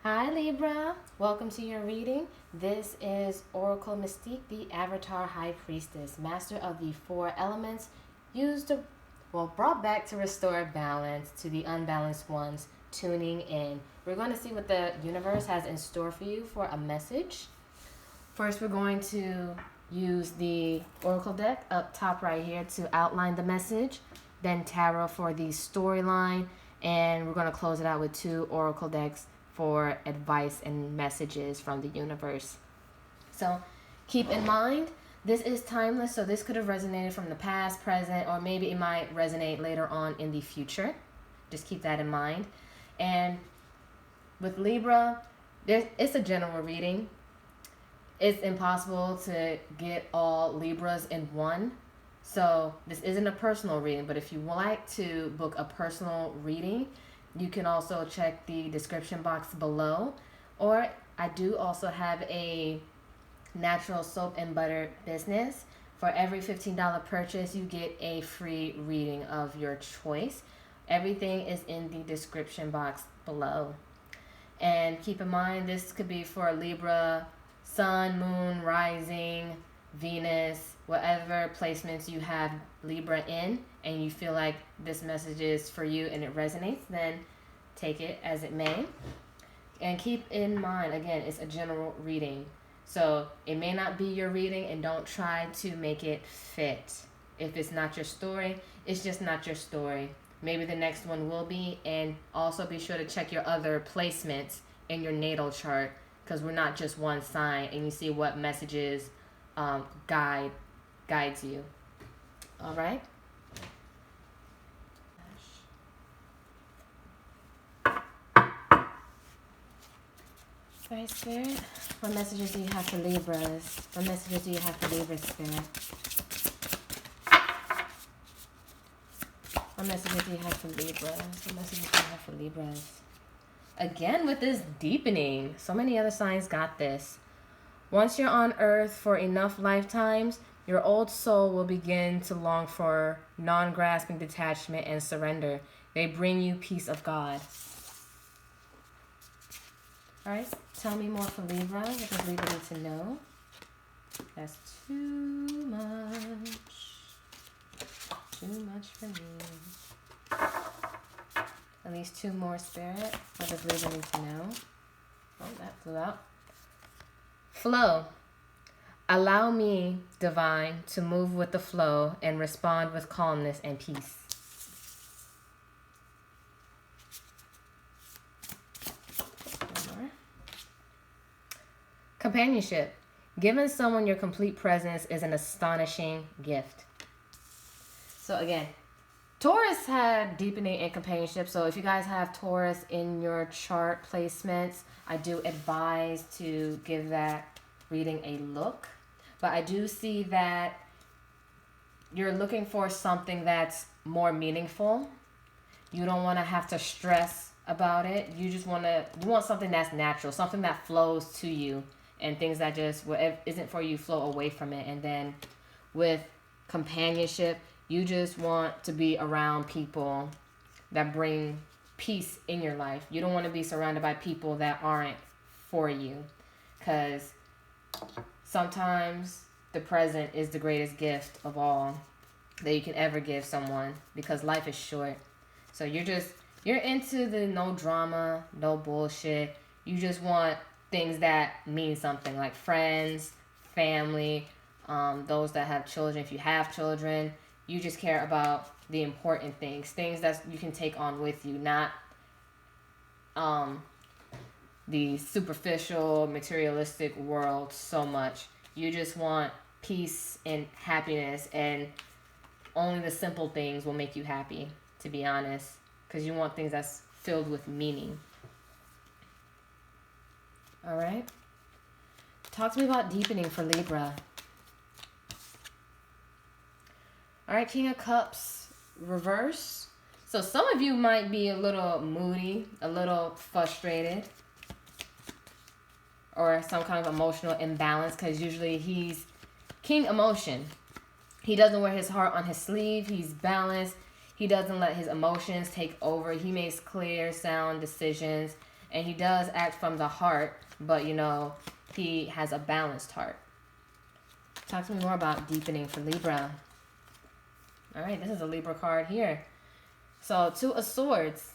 Hi Libra, welcome to your reading. This is Oracle Mystique, the Avatar High Priestess, master of the four elements, brought back to restore balance to the unbalanced ones, tuning in. We're going to see what the universe has in store for you for a message. First, we're going to use the Oracle deck up top right here to outline the message, then Tarot for the storyline, and we're going to close it out with two Oracle decks for advice and messages from the universe. So keep in mind, this is timeless, so this could have resonated from the past, present, or maybe it might resonate later on in the future. Just keep that in mind. And with Libra, it's a general reading. It's impossible to get all Libras in one. So this isn't a personal reading, but if you would like to book a personal reading, you can also check the description box below. Or I do also have a natural soap and butter business. For every $15 purchase, you get a free reading of your choice. Everything is in the description box below. And keep in mind, this could be for Libra, Sun, Moon, Rising, Venus, whatever placements you have Libra in, and you feel like this message is for you and it resonates, then take it as it may. And keep in mind, again, it's a general reading. So it may not be your reading, and don't try to make it fit. If it's not your story, it's just not your story. Maybe the next one will be. And also be sure to check your other placements in your natal chart, because we're not just one sign, and you see what messages guides you. All right. All right, Spirit. What messages do you have for Libras? What messages do you have for Libras, Spirit? What messages do you have for Libras? What messages do you have for Libras? Again, with this deepening, so many other signs got this. Once you're on Earth for enough lifetimes, your old soul will begin to long for non-grasping detachment and surrender. They bring you peace of God. All right, tell me more for Libra. What does Libra need to know? That's too much. Too much for me. At least two more, Spirit. What does Libra need to know? Oh, that flew out. Flow. Allow me, divine, to move with the flow and respond with calmness and peace. One more. Companionship. Giving someone your complete presence is an astonishing gift. So again, Taurus had deepening and companionship. So if you guys have Taurus in your chart placements, I do advise to give that reading a look. But I do see that you're looking for something that's more meaningful. You don't want to have to stress about it. You want something that's natural, something that flows to you, and things that just, what isn't for you, flow away from it. And then with companionship, you just want to be around people that bring peace in your life. You don't want to be surrounded by people that aren't for you, because sometimes the present is the greatest gift of all that you can ever give someone, because life is short. So you're into the no drama, no bullshit. You just want things that mean something, like friends, family, those that have children. If you have children, you just care about the important things that you can take on with you, not the superficial, materialistic world so much. You just want peace and happiness, and only the simple things will make you happy, to be honest, because you want things that's filled with meaning. All right. Talk to me about deepening for Libra. All right, King of Cups, reverse. So some of you might be a little moody, a little frustrated, or some kind of emotional imbalance, because usually he's King Emotion. He doesn't wear his heart on his sleeve. He's balanced. He doesn't let his emotions take over. He makes clear, sound decisions, And he does act from the heart, but, you know, he has a balanced heart. Talk to me more about deepening for Libra. All right, this is a Libra card here. So, Two of Swords.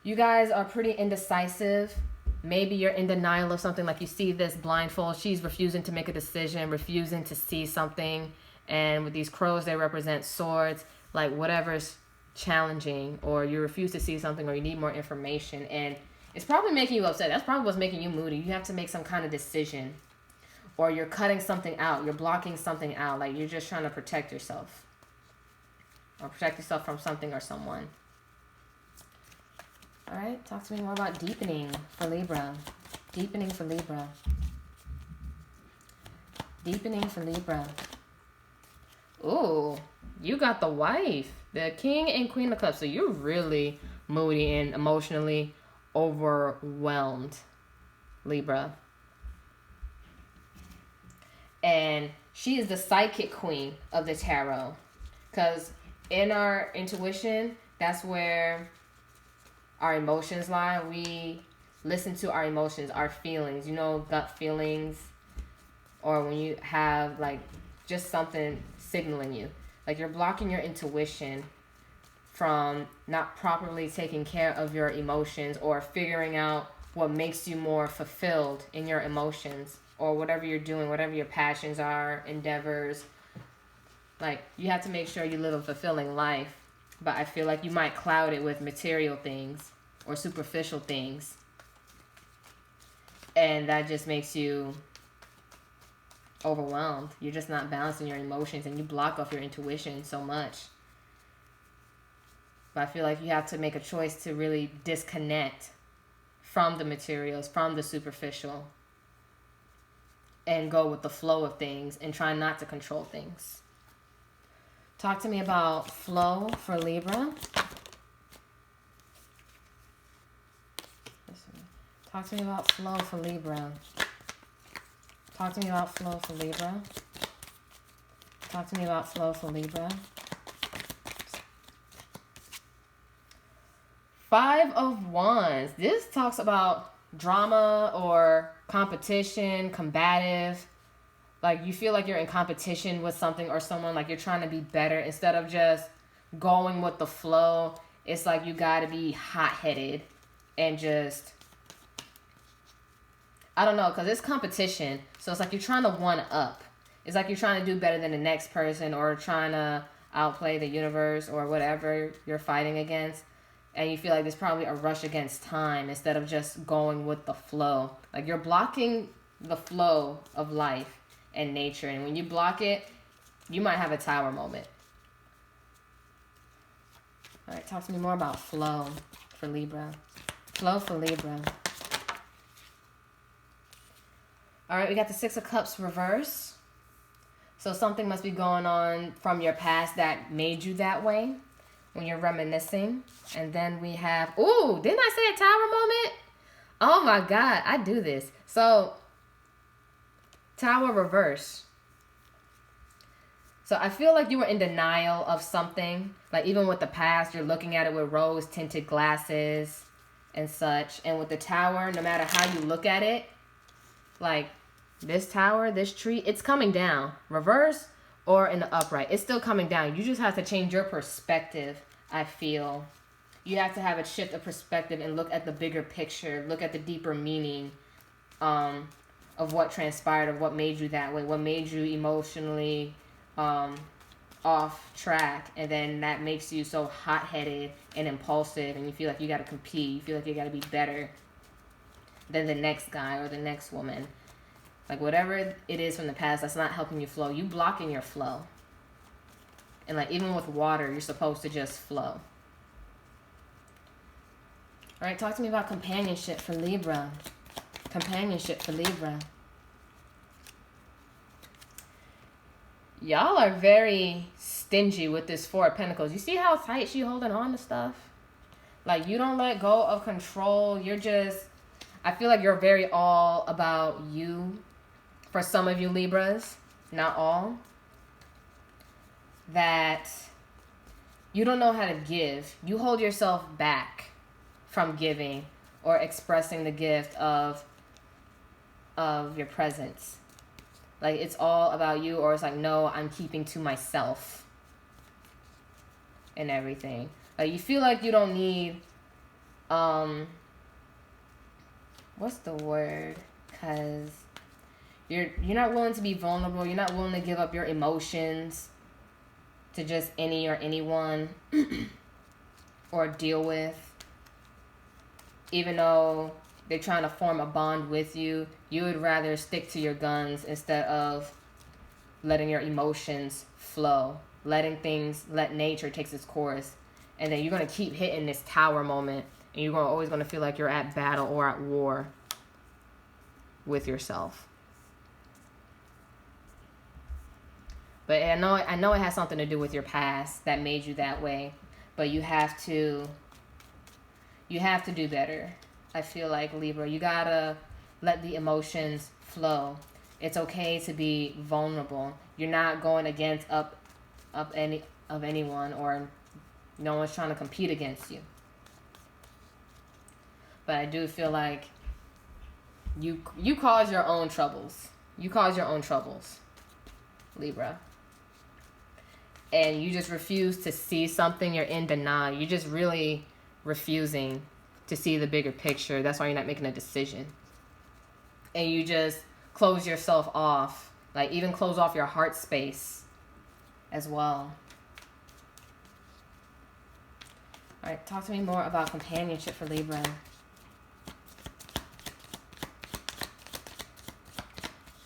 You guys are pretty indecisive. Maybe you're in denial of something, like you see this blindfold. She's refusing to make a decision, refusing to see something. And with these crows, they represent swords, like whatever's challenging, or you refuse to see something, or you need more information. And it's probably making you upset. That's probably what's making you moody. You have to make some kind of decision, or you're cutting something out. You're blocking something out. Like you're just trying to protect yourself, or protect yourself from something or someone. All right, talk to me more about deepening for Libra. Deepening for Libra. Deepening for Libra. Ooh, you got the wife. The King and Queen of Cups. So you're really moody and emotionally overwhelmed, Libra. And she is the psychic queen of the tarot. Because in our intuition, that's where our emotions lie. We listen to our emotions, our feelings, you know, gut feelings, or when you have like just something signaling you, like you're blocking your intuition from not properly taking care of your emotions, or figuring out what makes you more fulfilled in your emotions, or whatever you're doing, whatever your passions are, endeavors. Like you have to make sure you live a fulfilling life. But I feel like you might cloud it with material things or superficial things. And that just makes you overwhelmed. You're just not balancing your emotions, and you block off your intuition so much. But I feel like you have to make a choice to really disconnect from the materials, from the superficial, and go with the flow of things and try not to control things. Talk to me about flow for Libra. Talk to me about flow for Libra. Talk to me about flow for Libra. Talk to me about flow for Libra. 5 of Wands. This talks about drama or competition, combative. Like you feel like you're in competition with something or someone, like you're trying to be better instead of just going with the flow. It's like you got to be hot-headed and just, I don't know, because it's competition. So it's like you're trying to one up. It's like you're trying to do better than the next person, or trying to outplay the universe or whatever you're fighting against. And you feel like there's probably a rush against time instead of just going with the flow. Like you're blocking the flow of life and nature. And when you block it, you might have a tower moment. All right, talk to me more about flow for Libra. Flow for Libra. All right, we got the 6 of Cups reverse. So something must be going on from your past that made you that way when you're reminiscing. And then we have, ooh, didn't I say a tower moment? Oh my God, I do this. So tower reverse. So I feel like you were in denial of something. Like even with the past, you're looking at it with rose tinted glasses and such. And with the tower, no matter how you look at it, like this tower, this tree, it's coming down. Reverse or in the upright, it's still coming down. You just have to change your perspective, I feel. You have to have a shift of perspective and look at the bigger picture, look at the deeper meaning of what transpired, of what made you that way, what made you emotionally off track, and then that makes you so hot-headed and impulsive, and you feel like you got to compete, you feel like you got to be better than the next guy or the next woman. Like whatever it is from the past that's not helping you flow, you blocking your flow. And like even with water, you're supposed to just flow. All right, talk to me about companionship for Libra. Companionship for Libra. Y'all are very stingy with this 4 of Pentacles. You see how tight she holding on to stuff? Like you don't let go of control. You're just, I feel like you're very all about you. For some of you Libras, not all. That you don't know how to give. You hold yourself back from giving, or expressing the gift of your presence. Like, it's all about you, or it's like, no, I'm keeping to myself and everything. Like, you feel like you don't need, what's the word? Because you're not willing to be vulnerable. You're not willing to give up your emotions to just any or anyone or deal with. Even though they're trying to form a bond with you, you would rather stick to your guns instead of letting your emotions flow, let nature take its course. And then you're going to keep hitting this tower moment, and you're always going to feel like you're at battle or at war with yourself. But I know it has something to do with your past that made you that way, but you have to do better. I feel like, Libra, you gotta let the emotions flow. It's okay to be vulnerable. You're not going against anyone, or no one's trying to compete against you. But I do feel like you cause your own troubles. You cause your own troubles, Libra. And you just refuse to see something. You're in denial. You're just really refusing to see the bigger picture. That's why you're not making a decision. And you just close yourself off. Like, even close off your heart space as well. All right, talk to me more about companionship for Libra.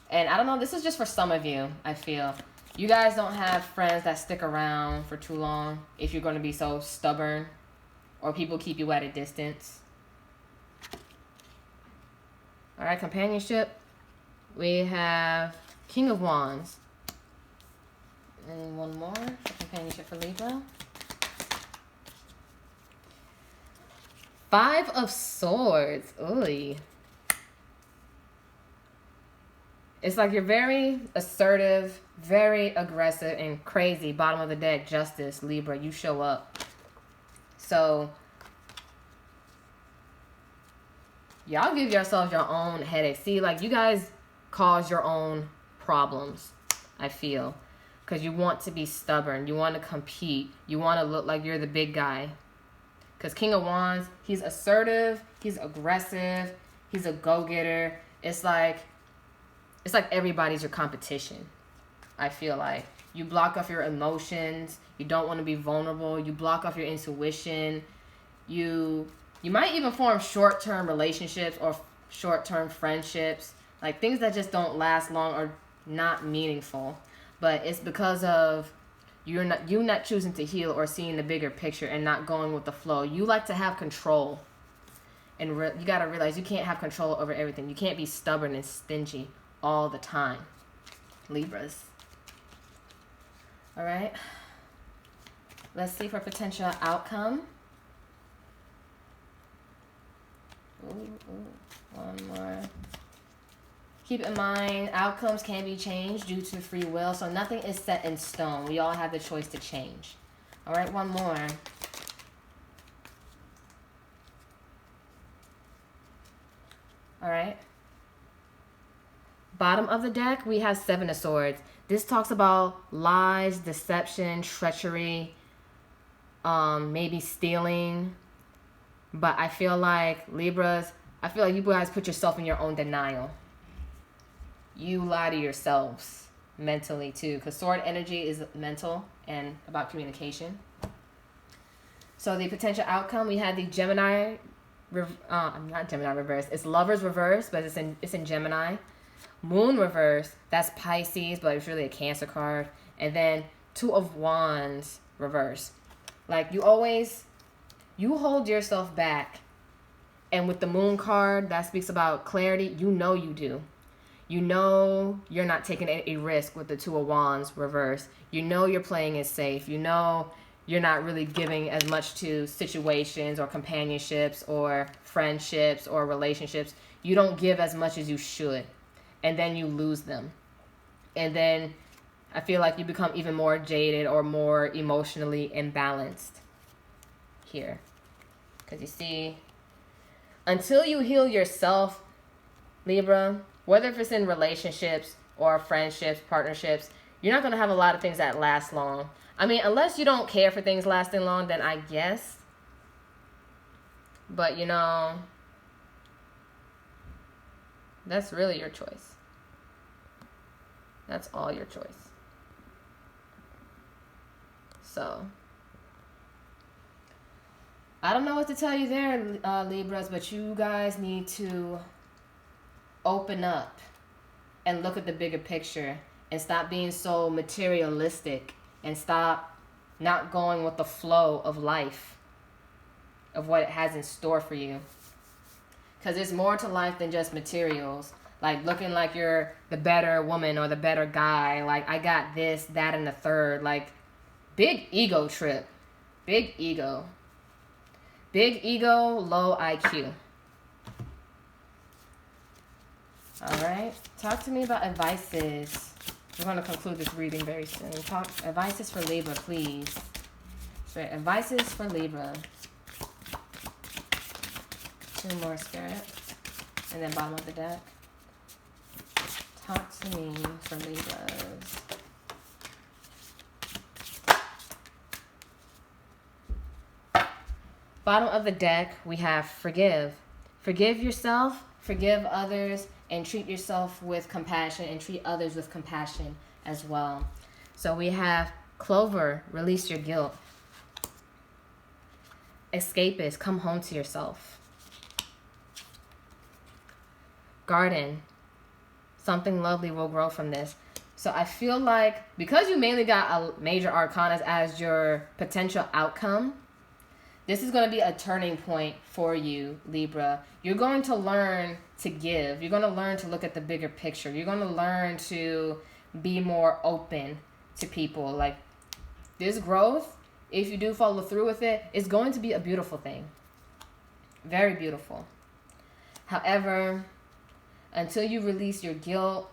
And I don't know, this is just for some of you, I feel. You guys don't have friends that stick around for too long if you're going to be so stubborn, or people keep you at a distance. All right, companionship. We have King of Wands. And one more for companionship for Libra. Five of Swords. Ooh. It's like you're very assertive, very aggressive, and crazy. Bottom of the deck, Justice, Libra. You show up. So, y'all give yourselves your own headache. See, like, you guys cause your own problems, I feel. Because you want to be stubborn. You want to compete. You want to look like you're the big guy. Because King of Wands, he's assertive. He's aggressive. He's a go-getter. It's like everybody's your competition, I feel like. You block off your emotions. You don't want to be vulnerable. You block off your intuition. You might even form short-term relationships or short-term friendships. Like, things that just don't last long or not meaningful. But it's because of you not choosing to heal or seeing the bigger picture and not going with the flow. You like to have control. And you got to realize you can't have control over everything. You can't be stubborn and stingy all the time, Libras. All right. Let's see for potential outcome. One more. Keep in mind, outcomes can be changed due to free will, so nothing is set in stone. We all have the choice to change. All right, one more. All right. Bottom of the deck, we have Seven of Swords. This talks about lies, deception, treachery, maybe stealing. But I feel like, Libras, you guys put yourself in your own denial. You lie to yourselves mentally too, because sword energy is mental and about communication. So the potential outcome, we had the Gemini, not Gemini reverse. It's Lovers reverse, but it's in Gemini. Moon reverse, that's Pisces, but it's really a Cancer card. And then Two of Wands reverse. Like, you hold yourself back. And with the Moon card, that speaks about clarity. You know you do. You know you're not taking a risk with the Two of Wands reverse. You know you're playing it safe. You know you're not really giving as much to situations or companionships or friendships or relationships. You don't give as much as you should. And then you lose them. And then I feel like you become even more jaded or more emotionally imbalanced here. Because you see, until you heal yourself, Libra, whether if it's in relationships or friendships, partnerships, you're not going to have a lot of things that last long. I mean, unless you don't care for things lasting long, then I guess. But, you know, that's really your choice. That's all your choice. So, I don't know what to tell you there, Libras, but you guys need to open up and look at the bigger picture and stop being so materialistic and stop not going with the flow of life, of what it has in store for you. Because there's more to life than just materials. Like looking like you're the better woman or the better guy. Like, I got this, that, and the third. Like, big ego trip. Big ego. Big ego, low IQ. All right. Talk to me about advices. We're going to conclude this reading very soon. Advices for Libra, please. Spirit, advices for Libra. 2 more, Spirit. And then bottom of the deck. Talk to me for Libras. Bottom of the deck, we have forgive. Forgive yourself, forgive others, and treat yourself with compassion and treat others with compassion as well. So we have Clover, release your guilt. Escapist, come home to yourself. Garden, something lovely will grow from this. So I feel like because you mainly got a major arcana as your potential outcome, this is going to be a turning point for you, Libra. You're going to learn to give. You're going to learn to look at the bigger picture. You're going to learn to be more open to people. Like, this growth, if you do follow through with it, is going to be a beautiful thing. Very beautiful. However, until you release your guilt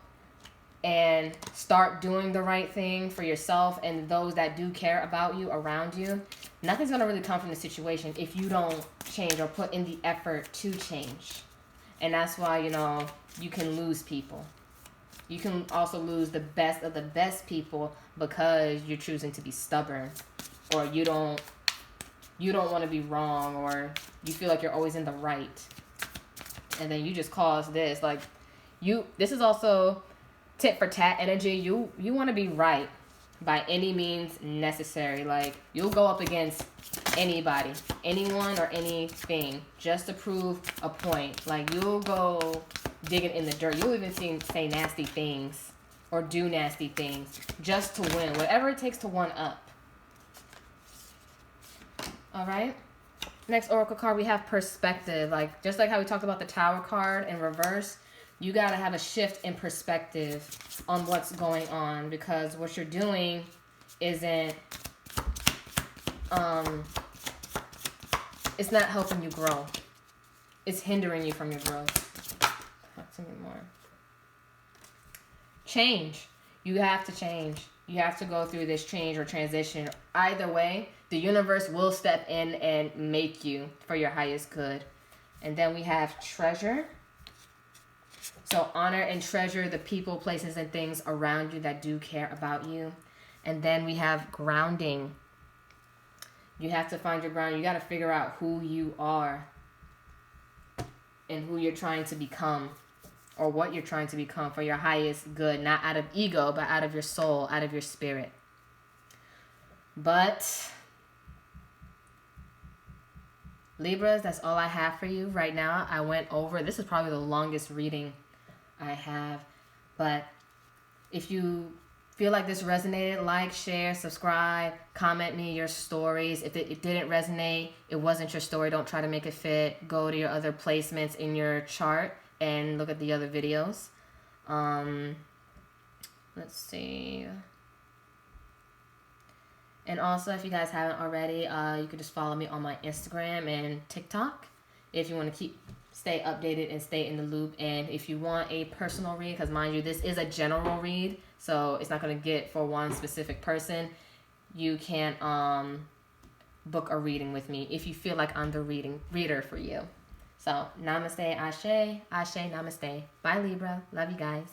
and start doing the right thing for yourself and those that do care about you around you, nothing's going to really come from the situation if you don't change or put in the effort to change. And that's why, you know, you can lose people. You can also lose the best of the best people because you're choosing to be stubborn, or you don't want to be wrong, or you feel like you're always in the right. And then you just cause this. Like, this is also tit for tat energy. You want to be right by any means necessary. Like, you'll go up against anybody, anyone, or anything just to prove a point. Like, you'll go digging in the dirt. You'll even say nasty things or do nasty things just to win. Whatever it takes to one up. All right. Next oracle card, we have perspective. Like, just like how we talked about the Tower card in reverse, you got to have a shift in perspective on what's going on, because what you're doing isn't, it's not helping you grow. It's hindering you from your growth. Talk to me more. Change. You have to change. You have to go through this change or transition. Either way, the universe will step in and make you for your highest good. And then we have treasure. So honor and treasure the people, places, and things around you that do care about you. And then we have grounding. You have to find your ground. You got to figure out who you are and who you're trying to become, or what you're trying to become for your highest good, not out of ego, but out of your soul, out of your spirit. But Libras, that's all I have for you right now. I went over, this is probably the longest reading I have, but if you feel like this resonated, like, share, subscribe, comment me your stories. If it didn't resonate, it wasn't your story, don't try to make it fit. Go to your other placements in your chart and look at the other videos. Let's see. And also, if you guys haven't already, you can just follow me on my Instagram and TikTok if you want to stay updated and stay in the loop. And if you want a personal read, because mind you, this is a general read, so it's not going to get for one specific person, you can book a reading with me if you feel like I'm the reader for you. So, namaste, ashe, ashe, namaste. Bye, Libra. Love you guys.